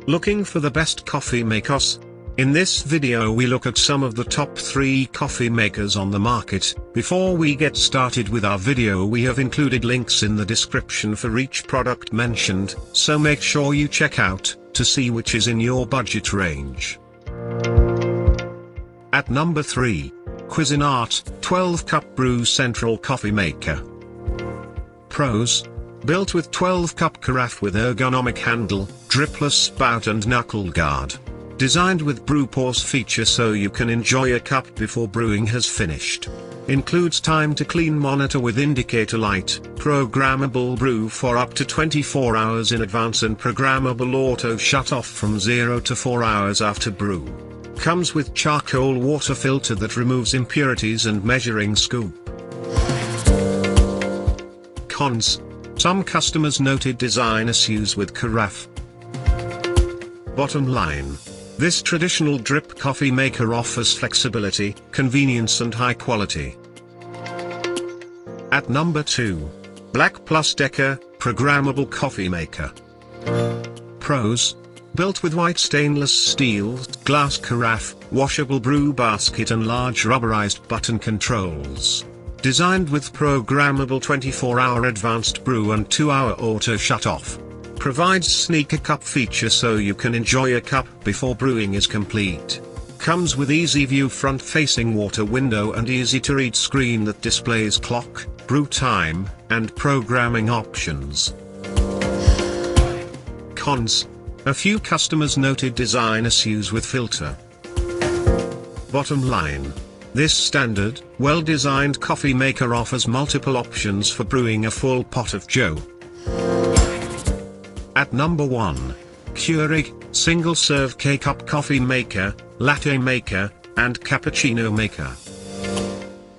Looking for the best coffee makers? In this video we look at some of the top 3 coffee makers on the market. Before we get started with our video, we have included links in the description for each product mentioned, so make sure you check out, to see which is in your budget range. At number 3. Cuisinart, 12-cup brew central coffee maker. Pros: built with 12-cup carafe with ergonomic handle, dripless spout and knuckle guard. Designed with brew pause feature so you can enjoy a cup before brewing has finished. Includes time to clean monitor with indicator light, programmable brew for up to 24 hours in advance and programmable auto shut off from 0 to 4 hours after brew. Comes with charcoal water filter that removes impurities and measuring scoop. Cons: some customers noted design issues with carafe. Bottom line: this traditional drip coffee maker offers flexibility, convenience and high quality. At number 2. Black Plus Decker, programmable coffee maker. Pros: built with white stainless steel, glass carafe, washable brew basket and large rubberized button controls. Designed with programmable 24-hour advanced brew and 2-hour auto shut-off. Provides sneaker cup feature so you can enjoy a cup before brewing is complete. Comes with easy view front-facing water window and easy-to-read screen that displays clock, brew time, and programming options. Cons: a few customers noted design issues with filter. Bottom line: this standard, well-designed coffee maker offers multiple options for brewing a full pot of joe. At number 1. Keurig, single-serve K-cup coffee maker, latte maker, and cappuccino maker.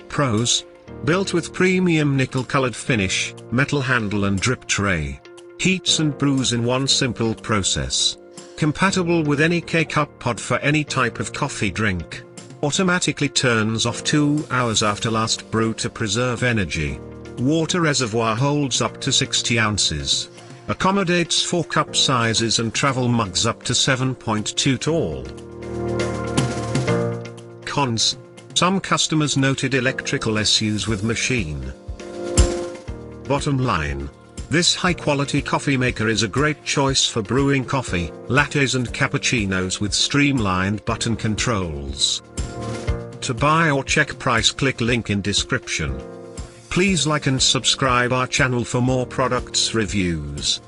Pros: built with premium nickel-colored finish, metal handle and drip tray. Heats and brews in one simple process. Compatible with any K-cup pod for any type of coffee drink. Automatically turns off 2 hours after last brew to preserve energy. Water reservoir holds up to 60 ounces. Accommodates 4 cup sizes and travel mugs up to 7.2 tall. Cons: some customers noted electrical issues with machine. Bottom line: this high-quality coffee maker is a great choice for brewing coffee, lattes and cappuccinos with streamlined button controls. To buy or check price, click link in description. Please like and subscribe our channel for more products reviews.